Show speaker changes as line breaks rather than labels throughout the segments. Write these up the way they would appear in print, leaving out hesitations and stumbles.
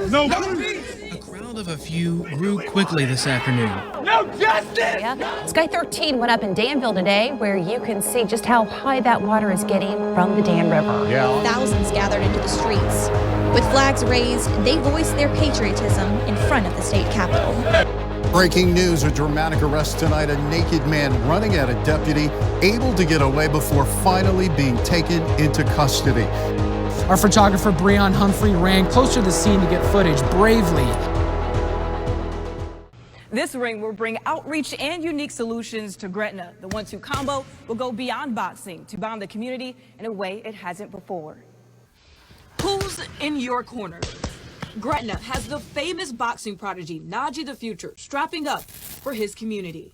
No.
A crowd of a few grew quickly this afternoon.
No justice!
Yeah. Sky 13 went up in Danville today, where you can see just how high that water is getting from the Dan River.
Yeah.
Thousands gathered into the streets. With flags raised, they voiced their patriotism in front of the state capitol.
Breaking news, a dramatic arrest tonight. A naked man running at a deputy, able to get away before finally being taken into custody.
Our photographer Brion Humphrey ran closer to the scene to get footage bravely.
This ring will bring outreach and unique solutions to Gretna. The 1-2 combo will go beyond boxing to bond the community in a way it hasn't before.
Who's in your corner? Gretna has the famous boxing prodigy Najee the Future strapping up for his community.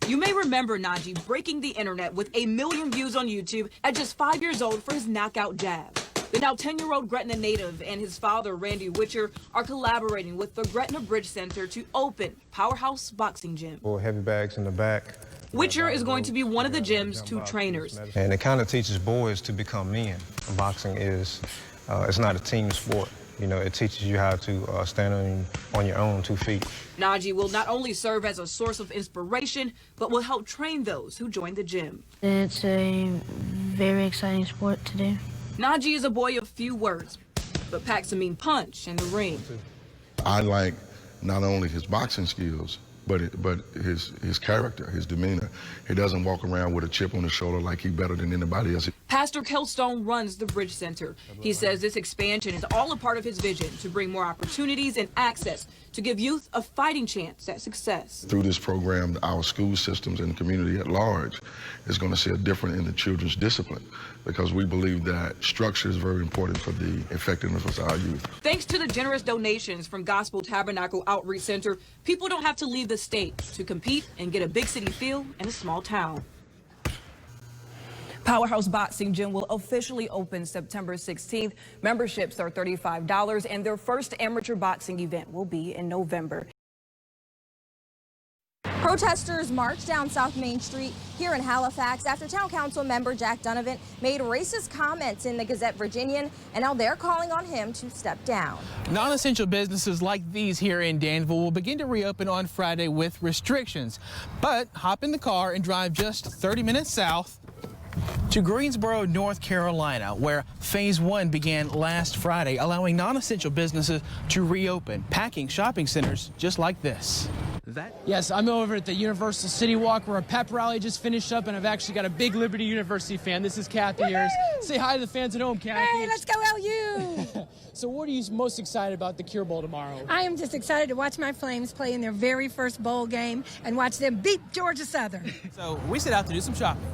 You may remember Najee breaking the internet with 1 million views on YouTube at just 5 years old for his knockout jab. The now 10-year-old Gretna native and his father, Randy Witcher, are collaborating with the Gretna Bridge Center to open Powerhouse Boxing Gym.
Heavy bags in the back.
Witcher is going to be one of the gym's 2 trainers.
And it kind of teaches boys to become men. Boxing is, it's not a team sport. You know, it teaches you how to stand on your own 2 feet.
Najee will not only serve as a source of inspiration, but will help train those who join the gym.
It's a very exciting sport to do.
Najee is a boy of few words, but packs a mean punch in the ring.
I like not only his boxing skills, but his character, his demeanor. He doesn't walk around with a chip on his shoulder like he's better than anybody else.
Pastor Kelstone runs the Bridge Center. He says this expansion is all a part of his vision to bring more opportunities and access to give youth a fighting chance at success.
Through this program, our school systems and the community at large is going to see a difference in the children's discipline, because we believe that structure is very important for the effectiveness of our youth.
Thanks to the generous donations from Gospel Tabernacle Outreach Center, people don't have to leave the state to compete and get a big city feel in a small town.
Powerhouse Boxing Gym will officially open September 16th. Memberships are $35, and their first amateur boxing event will be in November.
Protesters marched down South Main Street here in Halifax after Town Council member Jack Donovan made racist comments in the Gazette-Virginian, and now they're calling on him to step down.
Non-essential businesses like these here in Danville will begin to reopen on Friday with restrictions. But hop in the car and drive just 30 minutes south to Greensboro, North Carolina, where Phase 1 began last Friday, allowing non-essential businesses to reopen, packing shopping centers just like this.
Yes, I'm over at the Universal City Walk where a pep rally just finished up, and I've actually got a big Liberty University fan. This is Kathy here. Say hi to the fans at home, Kathy.
Hey, let's go LU!
So what are you most excited about the Cure Bowl tomorrow?
I am just excited to watch my Flames play in their very first bowl game and watch them beat Georgia Southern.
So we set out to do some shopping.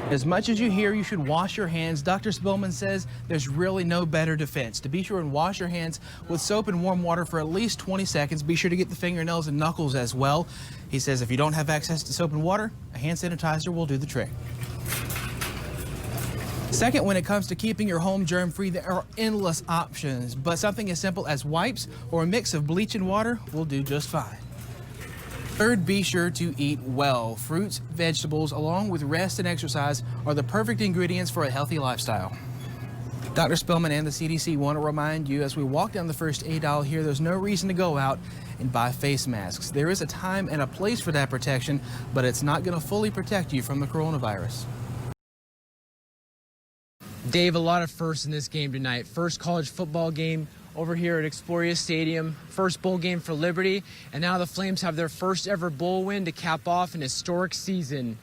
As much as you hear you should wash your hands, Dr. Spillman says there's really no better defense. To be sure and wash your hands with soap and warm water for at least 20 seconds. Be sure to get the fingernails and knuckles as well. He says if you don't have access to soap and water, a hand sanitizer will do the trick. Second, when it comes to keeping your home germ-free, there are endless options, but something as simple as wipes or a mix of bleach and water will do just fine. Third, be sure to eat well. Fruits, vegetables, along with rest and exercise are the perfect ingredients for a healthy lifestyle. Dr. Spillman and the CDC want to remind you as we walk down the first aid aisle here, there's no reason to go out and buy face masks. There is a time and a place for that protection, but it's not going to fully protect you from the coronavirus.
Dave, a lot of firsts in this game tonight. First college football game over here at Exploria Stadium, first bowl game for Liberty, and now the Flames have their first ever bowl win to cap off an historic season.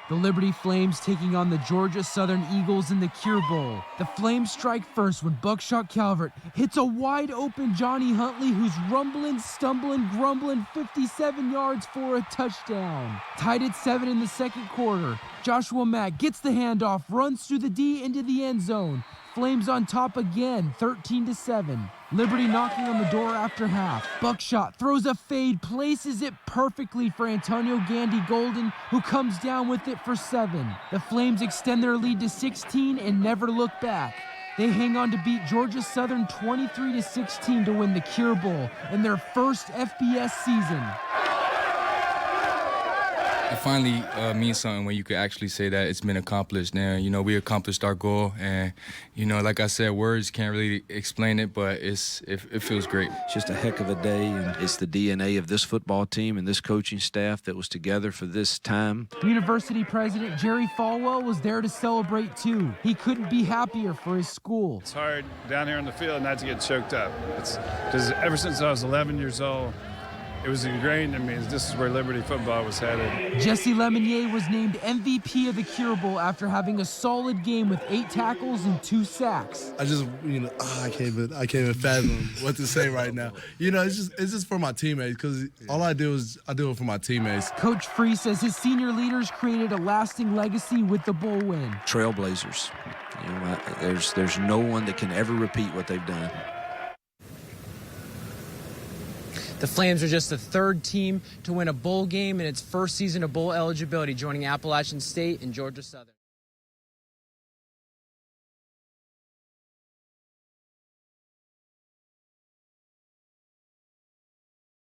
The Liberty Flames taking on the Georgia Southern Eagles in the Cure Bowl. The Flames strike first when Buckshot Calvert hits a wide open Johnny Huntley, who's rumbling, stumbling, grumbling 57 yards for a touchdown. Tied at 7 in the second quarter. Joshua Mack gets the handoff, runs through the D into the end zone. Flames on top again, 13-7. Liberty knocking on the door after half. Buckshot throws a fade, places it perfectly for Antonio Gandy Golden, who comes down with it for 7. The Flames extend their lead to 16 and never look back. They hang on to beat Georgia Southern 23-16 to win the Cure Bowl in their first FBS season.
It finally means something when you could actually say that it's been accomplished. Now, you know, we accomplished our goal, and, you know, like I said, words can't really explain it, but it feels great.
It's just a heck of a day, and it's the DNA of this football team and this coaching staff that was together for this time.
University President Jerry Falwell was there to celebrate, too. He couldn't be happier for his school.
It's hard down here on the field not to get choked up. It's because ever since I was 11 years old, it was ingrained in me this is where Liberty football was headed.
Jesse Lemonnier was named MVP of the Cure Bowl after having a solid game with 8 tackles and 2 sacks.
I just, I can't even fathom what to say right now. It's just for my teammates, because all I do it for my teammates.
Coach Free says his senior leaders created a lasting legacy with the bowl win.
Trailblazers. There's no one that can ever repeat what they've done.
The Flames are just the 3rd team to win a bowl game in its first season of bowl eligibility, joining Appalachian State and Georgia Southern.